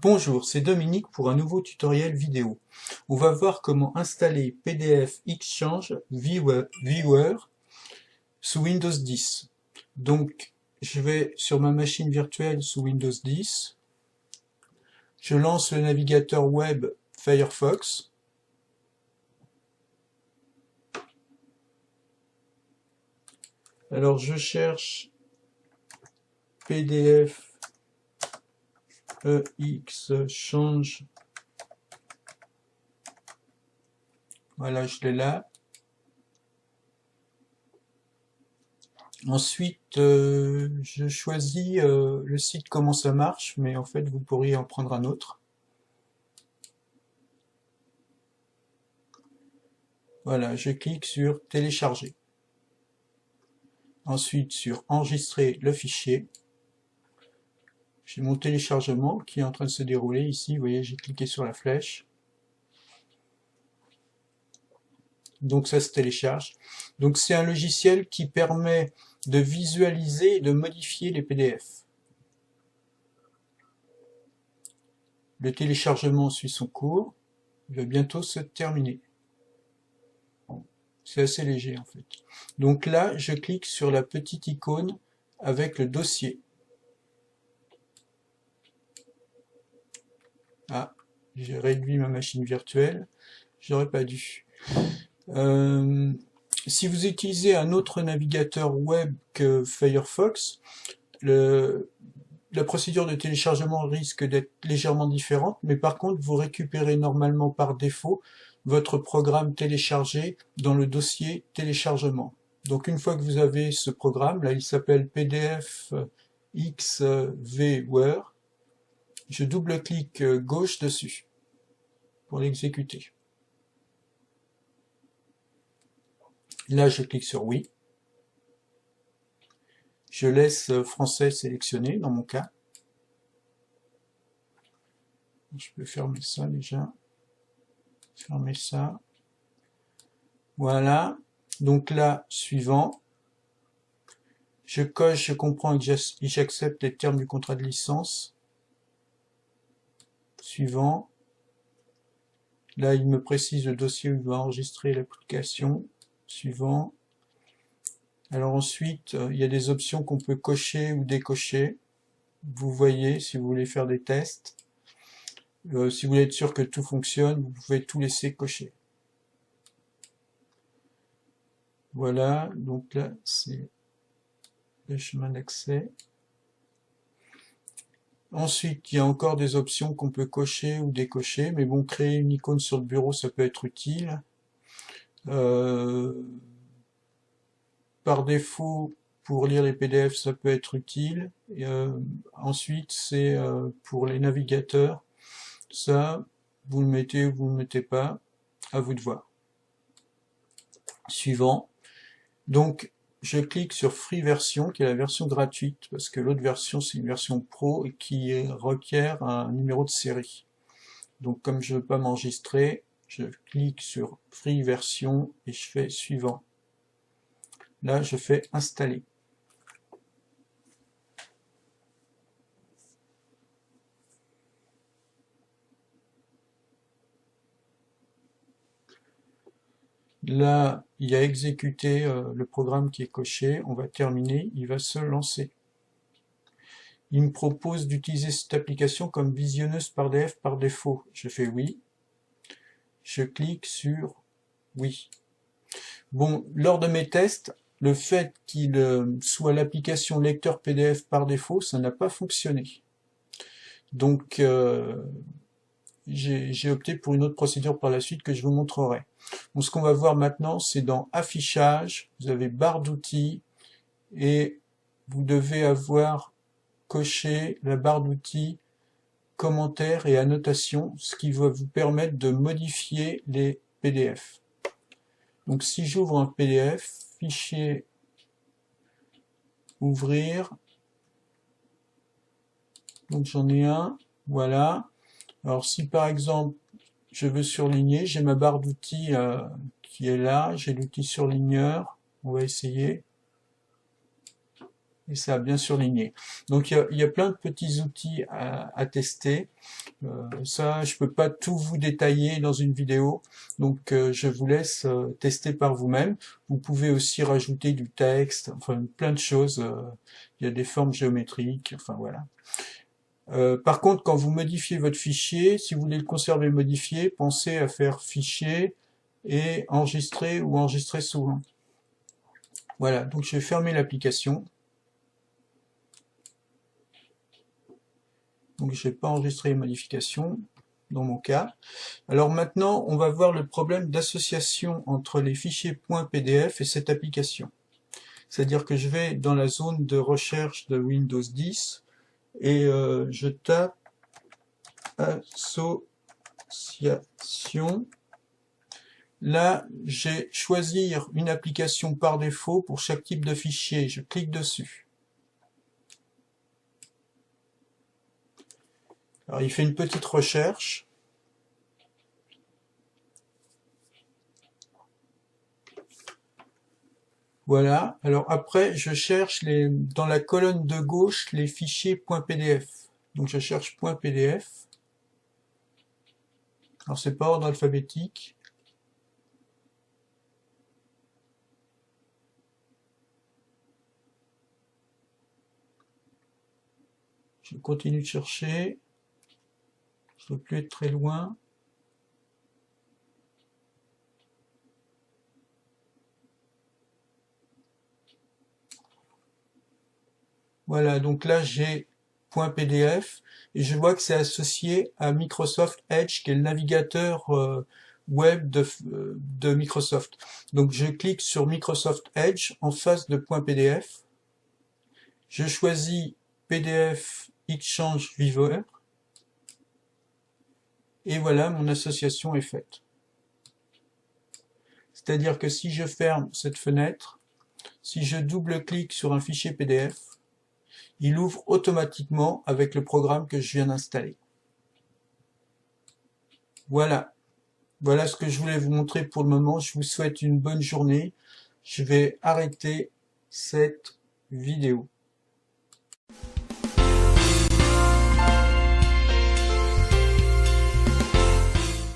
Bonjour, c'est Dominique pour un nouveau tutoriel vidéo. On va voir comment installer PDF Exchange Viewer sous Windows 10. Donc, je vais sur ma machine virtuelle sous Windows 10. Je lance le navigateur web Firefox. Alors, je cherche PDF Exchange. Voilà, je l'ai là. Ensuite, je choisis le site comment ça marche, mais en fait, vous pourriez en prendre un autre. Voilà, je clique sur télécharger. Ensuite, sur enregistrer le fichier. J'ai mon téléchargement qui est en train de se dérouler ici. Vous voyez, j'ai cliqué sur la flèche. Donc ça se télécharge. Donc c'est un logiciel qui permet de visualiser et de modifier les PDF. Le téléchargement suit son cours. Il va bientôt se terminer. C'est assez léger en fait. Donc là, je clique sur la petite icône avec le dossier. Ah, j'ai réduit ma machine virtuelle. J'aurais pas dû. Si vous utilisez un autre navigateur web que Firefox, la procédure de téléchargement risque d'être légèrement différente, mais par contre, vous récupérez normalement par défaut votre programme téléchargé dans le dossier téléchargement. Donc une fois que vous avez ce programme, là il s'appelle PDF XViewer, je double-clique gauche dessus pour l'exécuter. Là, je clique sur oui. Je laisse français sélectionné dans mon cas. Je peux fermer ça déjà. Fermer ça. Voilà. Donc là, suivant. Je coche, je comprends et j'accepte les termes du contrat de licence. Suivant. Là, il me précise le dossier où il va enregistrer l'application. Suivant. Alors ensuite, il y a des options qu'on peut cocher ou décocher. Vous voyez, si vous voulez faire des tests. Si vous voulez être sûr que tout fonctionne, vous pouvez tout laisser cocher. Voilà, donc là, c'est le chemin d'accès. Ensuite, il y a encore des options qu'on peut cocher ou décocher, mais bon, créer une icône sur le bureau, ça peut être utile. Par défaut, pour lire les PDF, ça peut être utile. Ensuite, c'est pour les navigateurs. Ça, vous le mettez ou vous ne le mettez pas, à vous de voir. Suivant. Donc, je clique sur Free Version, qui est la version gratuite, parce que l'autre version, c'est une version pro et qui requiert un numéro de série. Donc, comme je ne veux pas m'enregistrer, je clique sur Free Version et je fais Suivant. Là, je fais Installer. Là, il a exécuté le programme qui est coché. On va terminer. Il va se lancer. Il me propose d'utiliser cette application comme visionneuse par PDF par défaut. Je fais oui. Je clique sur oui. Bon, lors de mes tests, le fait qu'il soit l'application lecteur PDF par défaut, ça n'a pas fonctionné. Donc, j'ai opté pour une autre procédure par la suite que je vous montrerai. Bon, ce qu'on va voir maintenant, c'est dans Affichage, vous avez barre d'outils et vous devez avoir coché la barre d'outils commentaires et annotations, ce qui va vous permettre de modifier les PDF. Donc si j'ouvre un PDF, fichier, ouvrir, donc j'en ai un, voilà. Alors si par exemple je veux surligner, j'ai ma barre d'outils qui est là, j'ai l'outil surligneur, on va essayer. et ça a bien surligné. Donc il y a plein de petits outils à tester. Ça, je peux pas tout vous détailler dans une vidéo, donc je vous laisse tester par vous-même. Vous pouvez aussi rajouter du texte, enfin plein de choses. Il y a des formes géométriques, enfin voilà. Par contre, quand vous modifiez votre fichier, si vous voulez le conserver modifié, pensez à faire fichier et enregistrer ou enregistrer souvent. Voilà, donc je vais fermer l'application. Donc je n'ai pas enregistré les modifications dans mon cas. Alors maintenant, on va voir le problème d'association entre les fichiers .pdf et cette application. C'est-à-dire que je vais dans la zone de recherche de Windows 10 et je tape association. Là, j'ai choisir une application par défaut pour chaque type de fichier. Je clique dessus. Alors, il fait une petite recherche. Voilà. Alors après, je cherche dans la colonne de gauche les fichiers .pdf. Donc je cherche .pdf. Alors c'est pas ordre alphabétique. Je continue de chercher. Je ne dois plus être très loin. Voilà, donc là j'ai .pdf et je vois que c'est associé à Microsoft Edge, qui est le navigateur web de Microsoft. Donc je clique sur Microsoft Edge en face de .pdf. Je choisis PDF Exchange Viewer. Et voilà, mon association est faite. C'est-à-dire que si je ferme cette fenêtre, si je double-clique sur un fichier PDF, il ouvre automatiquement avec le programme que je viens d'installer. Voilà. Voilà ce que je voulais vous montrer pour le moment. Je vous souhaite une bonne journée. Je vais arrêter cette vidéo.